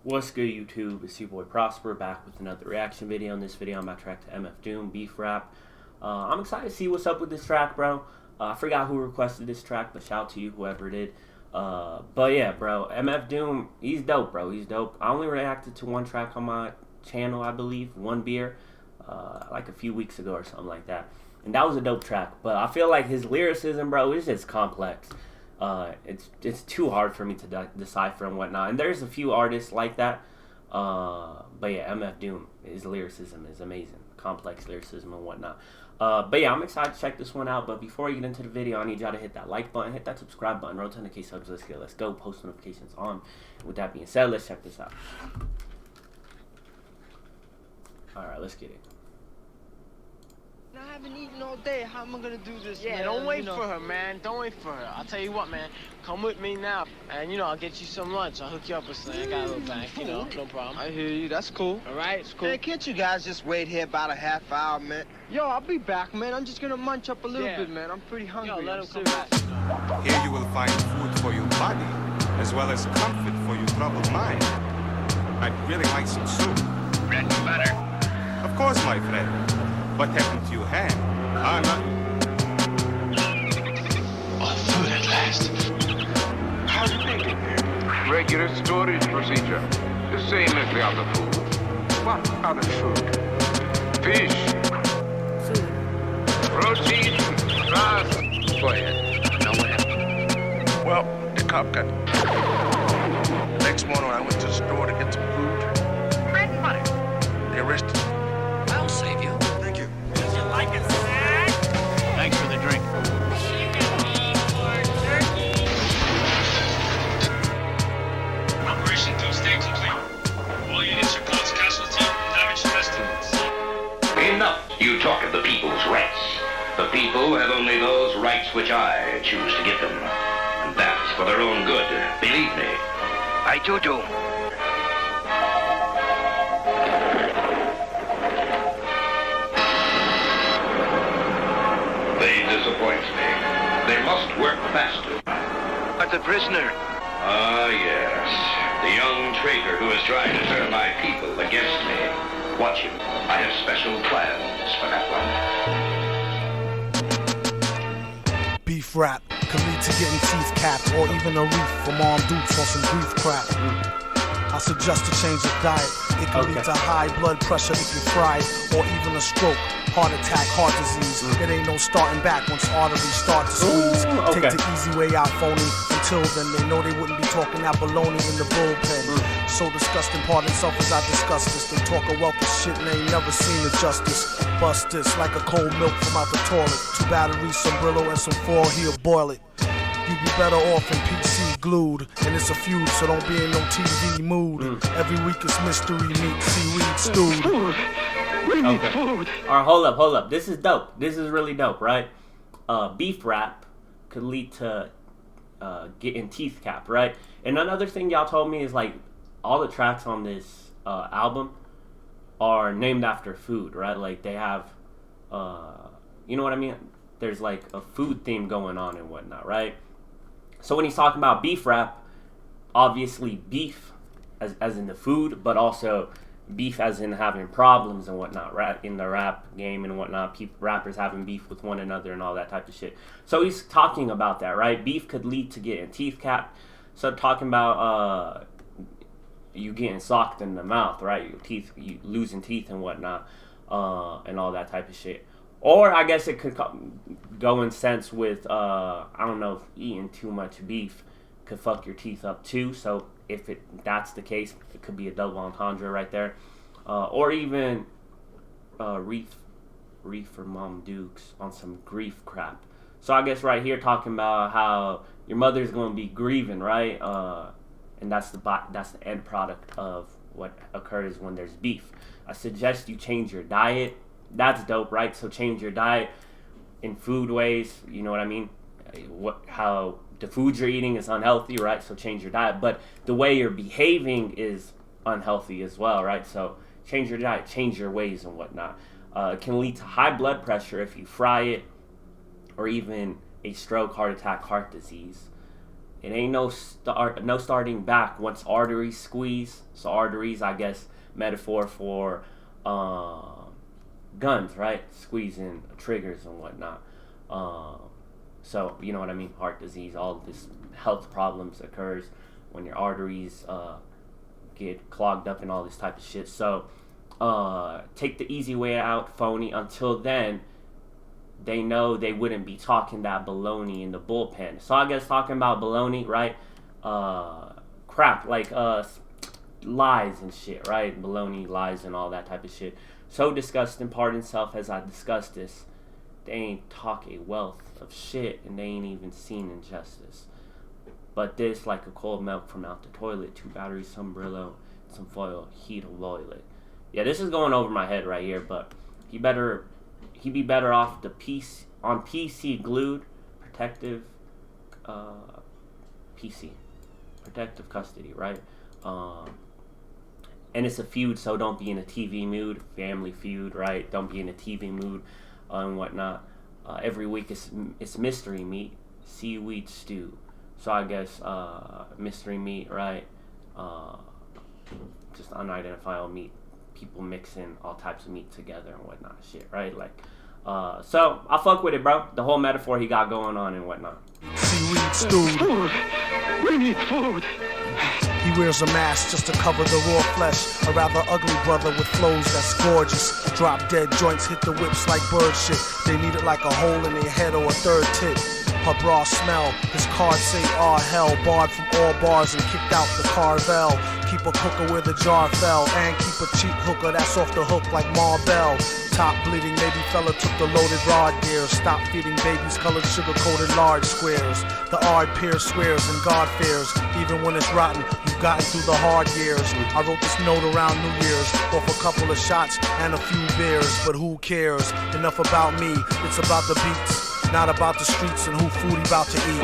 What's good, YouTube? It's your boy Prosper back with another reaction video. In this video, I'm about to track to MF Doom, Beef Rap. I'm excited to see what's up with this track, bro. I forgot who requested this track, but shout out to you, whoever did. But yeah, bro, MF Doom, he's dope, bro. He's dope. I only reacted to one track on my channel, I believe, One Beer, like a few weeks ago or something like that. And that was a dope track. But I feel like his lyricism, bro, is just complex. It's too hard for me to decipher and whatnot. And there's a few artists like that. But yeah, MF Doom, his lyricism is amazing. Complex lyricism and whatnot. But yeah, I'm excited to check this one out. But before we get into the video, I need y'all to hit that like button, hit that subscribe button, roll 10K subs. Let's go. Post notifications on. With that being said, let's check this out. Alright, let's get it. I haven't eaten all day. How am I gonna do this? Yeah, man? don't wait for her, man. Don't wait for her. I'll tell you what, man. Come with me now, and I'll get you some lunch. I'll hook you up with something. I got a little bank, no problem. I hear you. That's cool. All right, it's cool. Hey, can't you guys just wait here about a half hour, man? Yo, I'll be back, man. I'm just gonna munch up a little bit, man. I'm pretty hungry. Yo, let him come serious. back. Here you will find food for your body, as well as comfort for your troubled mind. I'd really like some soup. Bread and butter. Of course, my friend. What happened to your hand? Nothing. Oh, food at last. How's it making here? Regular storage procedure. The same as the other food. What other food? Fish. Protein. Grass. Go ahead. Now what happened? Well, the cop got... Next morning I went to the store to get some food. Bread and butter. They arrested me. I'll save you. Thank you. Would you like a snack? Thanks for the drink. Chicken beef or turkey? Operation Doomsday complete. All units are close casualty. Damage to estimates. Enough, you talk of the people's rights. The people have only those rights which I choose to give them. And that's for their own good, believe me. I do. They disappoint me. They must work faster. But the prisoner... Ah, yes. The young traitor who is trying to turn my people against me. Watch him. I have special plans for that one. Beef rap could lead to getting teeth capped or even a reef from armed dudes on some grief crap. I suggest to change the diet. It can lead to high blood pressure if you fry it, or even a stroke, heart attack, heart disease. It ain't no starting back once arteries start to squeeze. Take the easy way out, phony. Until then, they know they wouldn't be talking that baloney in the bullpen. So disgusting, pardon self as I discuss this. They talk a wealth of shit and they ain't never seen the justice. Bust this like a cold milk from out the toilet. 2 batteries, some Brillo, and some foil, he'll boil it. You'd be better off in PC glued. And it's a feud, so don't be in no TV mood. Every week it's mystery meat, seaweed stewed. Alright, hold up. This is dope. This is really dope, right? Beef rap could lead to getting teeth capped, right? And another thing y'all told me is like all the tracks on this album are named after food, right? Like they have, you know what I mean? There's like a food theme going on and whatnot, right? So when he's talking about beef rap, obviously beef as in the food, but also beef as in having problems and whatnot, right? In the rap game and whatnot, rappers having beef with one another and all that type of shit. So he's talking about that, right? Beef could lead to getting teeth capped. So talking about you getting socked in the mouth, right? Your teeth, you losing teeth and whatnot, and all that type of shit. Or I guess it could go in sense with, I don't know, if eating too much beef could fuck your teeth up too. So if that's the case, it could be a double entendre right there. Or even Reef for Mom Dukes on some grief crap. So I guess right here talking about how your mother's going to be grieving, right? And that's the end product of what occurs when there's beef. I suggest you change your diet. That's dope, right? So change your diet in food ways, you know what I mean? How the food you're eating is unhealthy, right? So change your diet. But the way you're behaving is unhealthy as well, right? So change your diet, change your ways and whatnot. It can lead to high blood pressure if you fry it, or even a stroke, heart attack, heart disease. it ain't no starting back once arteries squeeze. So arteries, I guess, metaphor for guns, right? Squeezing triggers and whatnot. So you know what I mean? Heart disease, all this health problems occurs when your arteries get clogged up and all this type of shit. So take the easy way out, phony. Until then, they know they wouldn't be talking that baloney in the bullpen. So I guess talking about baloney, right? Crap, like lies and shit, right? Baloney, lies, and all that type of shit. So disgusting, pardon self, as I discussed this. They ain't talk a wealth of shit, and they ain't even seen injustice. But this, like a cold milk from out the toilet, 2 batteries, some Brillo, some foil, heat a violet. Yeah, this is going over my head right here, but he'd be better off on PC glued, protective PC, protective custody, right? And it's a feud, so don't be in a TV mood, family feud, right? Don't be in a TV mood and whatnot. Every week it's mystery meat, seaweed stew. So I guess mystery meat, right? Just unidentifiable meat. People mixing all types of meat together and whatnot, shit, right? Like, so I fuck with it, bro. The whole metaphor he got going on and whatnot. Seaweed stew. Food. We need food. He wears a mask just to cover the raw flesh. A rather ugly brother with flows that's gorgeous. Drop dead joints hit the whips like bird shit. They need it like a hole in their head or a third tit. Her bra smell, his cards say "Ah hell," barred from all bars and kicked out the Carvel. Keep a cooker where the jar fell, and keep a cheap hooker that's off the hook like Marvel. Top bleeding, maybe fella took the loaded rod gear. Stop feeding babies colored sugar-coated large squares. The odd peer swears and God fears. Even when it's rotten, you've gotten through the hard years. I wrote this note around New Year's, off a couple of shots and a few beers. But who cares? Enough about me, it's about the beats. Not about the streets and who food he about to eat.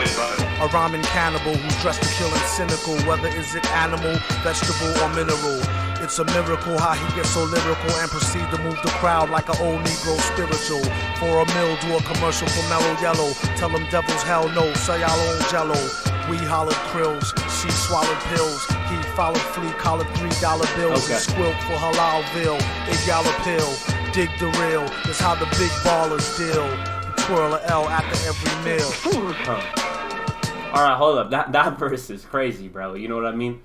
A rhyming cannibal who's dressed to kill and cynical. Whether is it animal, vegetable, or mineral. It's a miracle how he gets so lyrical and proceed to move the crowd like an old Negro spiritual. For a meal, do a commercial for Mellow Yellow. Tell them devils hell no, say y'all own jello. We hollered krills, she swallowed pills. He followed flea, collared $3 bills. Okay. And squilt for Halalville. $8 pill, dig the real. It's how the big ballers deal. Twirl a L after every meal. Alright, hold up. That verse is crazy, bro. You know what I mean?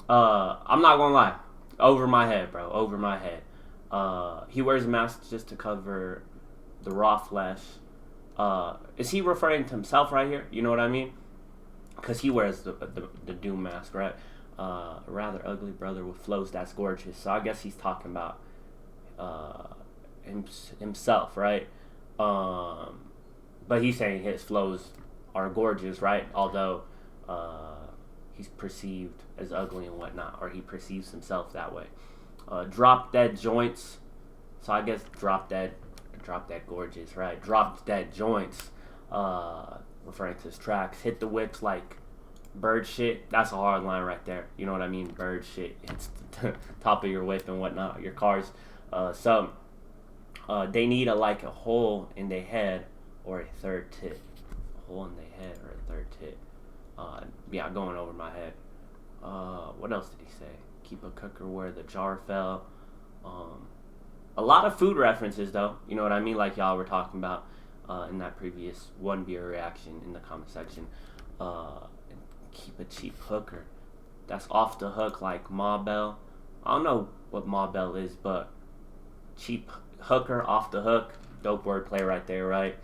I'm not gonna lie. Over my head, bro. Over my head. He wears a mask just to cover the raw flesh. Is he referring to himself right here? You know what I mean? Because he wears the Doom mask, right? A rather ugly brother with flows that's gorgeous. So I guess he's talking about himself, right? But he's saying his flows are gorgeous, right? Although he's perceived as ugly and whatnot, or he perceives himself that way. Drop dead joints. So I guess drop dead gorgeous, right? Drop dead joints. Referring to his tracks. Hit the whips like bird shit. That's a hard line right there. You know what I mean? Bird shit hits the top of your whip and whatnot. Your cars. So they need a hole in their head or a third tit. A hole in their head or a third tit. Yeah, going over my head. What else did he say? Keep a cooker where the jar fell. A lot of food references though. You know what I mean? Like y'all were talking about in that previous one beer reaction in the comment section. Keep a cheap hooker. That's off the hook like Ma Bell. I don't know what Ma Bell is, but cheap hooker, off the hook. Dope wordplay right there, right?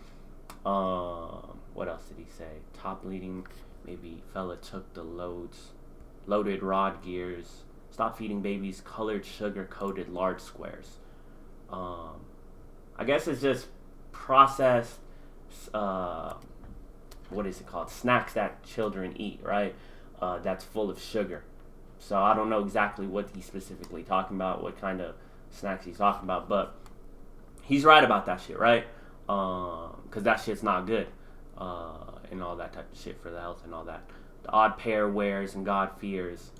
What else did he say? Top leading, maybe fella took the loaded rod gears. Stop feeding babies colored sugar-coated large squares. I guess it's just processed, what is it called? Snacks that children eat, right? That's full of sugar. So I don't know exactly what he's specifically talking about, what kind of snacks he's talking about, but he's right about that shit, right? Because that shit's not good, and all that type of shit for the health and all that. The odd pair wears and God fears.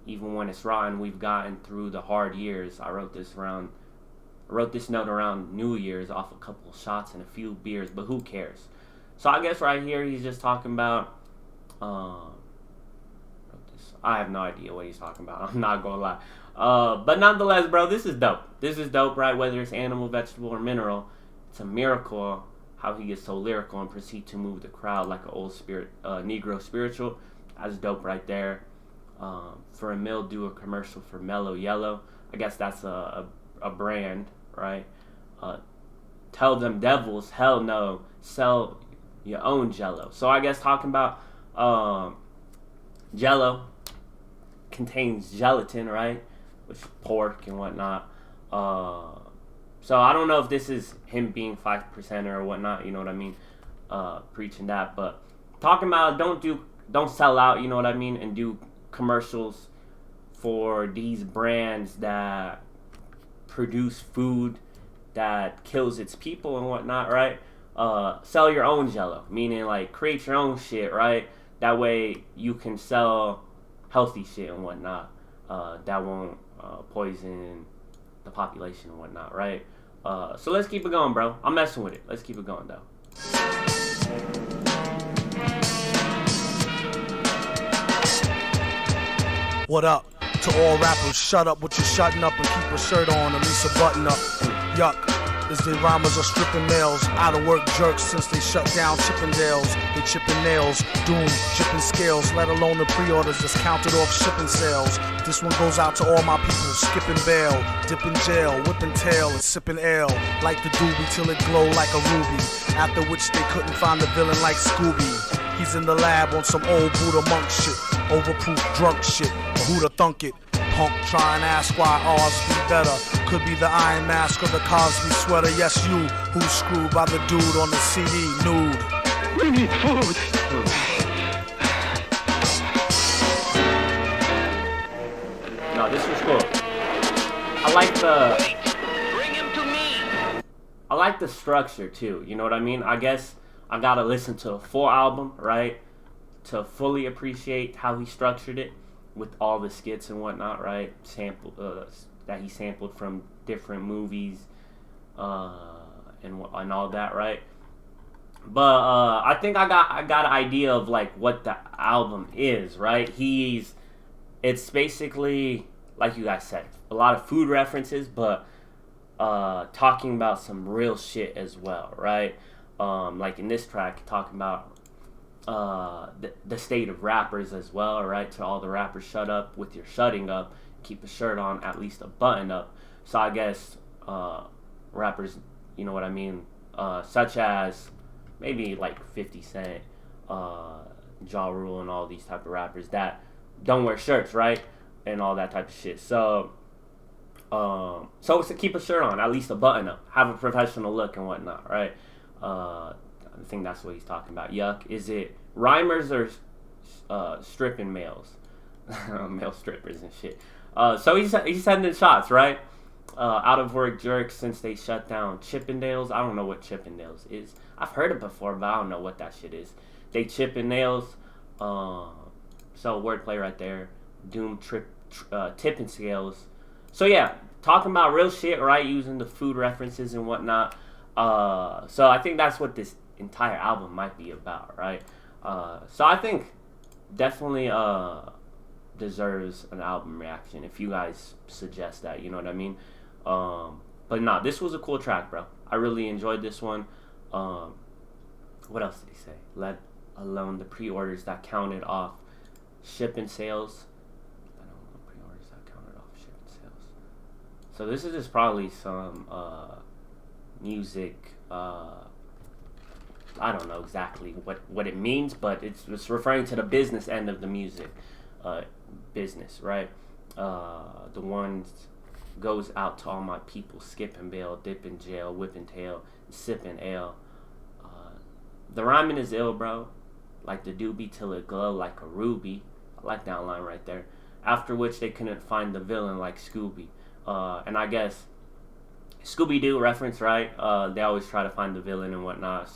Even when it's rotten, we've gotten through the hard years. I wrote this note around New Year's off a couple shots and a few beers, but who cares? So I guess right here he's just talking about I have no idea what he's talking about. I'm not gonna lie. But nonetheless, bro, this is dope. This is dope, right? Whether it's animal, vegetable, or mineral, it's a miracle how he gets so lyrical and proceed to move the crowd like an old Negro spiritual. That's dope right there. For a mill, do a commercial for Mellow Yellow. I guess that's a brand, right? Tell them devils, hell no, sell your own Jello. So I guess talking about Jello contains gelatin, right? Which is pork and whatnot. So I don't know if this is him being 5% or whatnot, you know what I mean? Preaching that, but talking about don't sell out, you know what I mean, and do commercials for these brands that produce food that kills its people and whatnot, right? Sell your own Jello, meaning like create your own shit, right? That way you can sell healthy shit and whatnot that won't poison the population and whatnot, right? So let's keep it going, bro. I'm messing with it. Let's keep it going, though. What up to all rappers? Shut up with your shutting up and keep a shirt on, at least a button up. Yuck. As they rhymers are stripping males, out of work jerks since they shut down Chippendales. They chipping nails, doom, chipping scales, let alone the pre-orders that's counted off shipping sales. This one goes out to all my people, skipping bail, dipping jail, whipping tail and sipping ale, like the doobie till it glow like a ruby. After which they couldn't find the villain like Scooby. He's in the lab on some old Buddha monk shit, overproof drunk shit, who'da thunk it? Punk try and ask why ours be better. Could be the Iron Mask or the Cosby sweater. Yes, you, who's screwed by the dude on the CD, nude. We need food. No, this was cool. I like the structure too. You know what I mean? I guess I gotta listen to a full album, right, to fully appreciate how he structured it. With all the skits and whatnot, right? That he sampled from different movies, and all that, right? But I think I got an idea of like what the album is, right? It's basically like you guys said, a lot of food references, but talking about some real shit as well, right? Like in this track, talking about the state of rappers as well, right? To all the rappers, shut up with your shutting up, keep a shirt on, at least a button up. So I guess rappers, you know what I mean, such as maybe like 50 Cent, Ja Rule, and all these type of rappers that don't wear shirts, right? And all that type of shit. So it's to keep a shirt on, at least a button up, have a professional look and whatnot, right? I think that's what he's talking about. Yuck. Is it rhymers or stripping males? Male strippers and shit. So he's sending shots, right? Out of work jerks since they shut down Chippendales. I don't know what Chippendales is. I've heard it before, but I don't know what that shit is. They chipping nails. So wordplay right there. Doom tipping scales. So yeah, talking about real shit, right? Using the food references and whatnot. So I think that's what this entire album might be about, right? So I think definitely deserves an album reaction if you guys suggest that, you know what I mean? But nah, this was a cool track, bro. I really enjoyed this one. What else did he say? Let alone the pre-orders that counted off shipping sales. I don't know, pre-orders that counted off shipping sales. So this is just probably some music, I don't know exactly what it means, but it's referring to the business end of the music business, right? The ones goes out to all my people, skipping bail, dipping jail, whipping tail, sipping ale. The rhyming is ill, bro. Like the doobie till it glow like a ruby. I like that line right there. After which they couldn't find the villain like Scooby. And I guess Scooby-Doo reference, right? They always try to find the villain and whatnot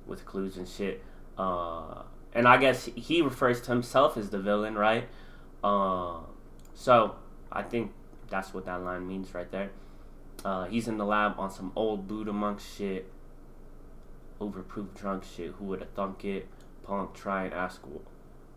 with clues and shit. And I guess he refers to himself as the villain, right? So I think that's what that line means right there. He's in the lab on some old Buddha monk shit. Overproof drunk shit. Who would have thunk it? Punk try and ask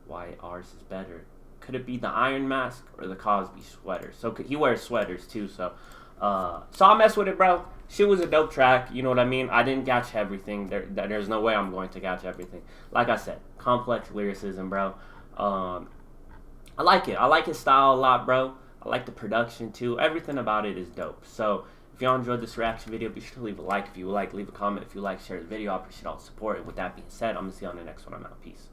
why ours is better. Could it be the Iron Mask or the Cosby sweater? So he wears sweaters too. So I mess with it, bro. Shit was a dope track. You know what I mean? I didn't catch everything. There's no way I'm going to catch everything. Like I said, complex lyricism, bro. I like it. I like his style a lot, bro. I like the production too. Everything about it is dope. So if y'all enjoyed this reaction video, be sure to leave a like. If you would like, leave a comment. If you like, share the video. I appreciate all the support. And with that being said, I'm going to see you on the next one. I'm out. Peace.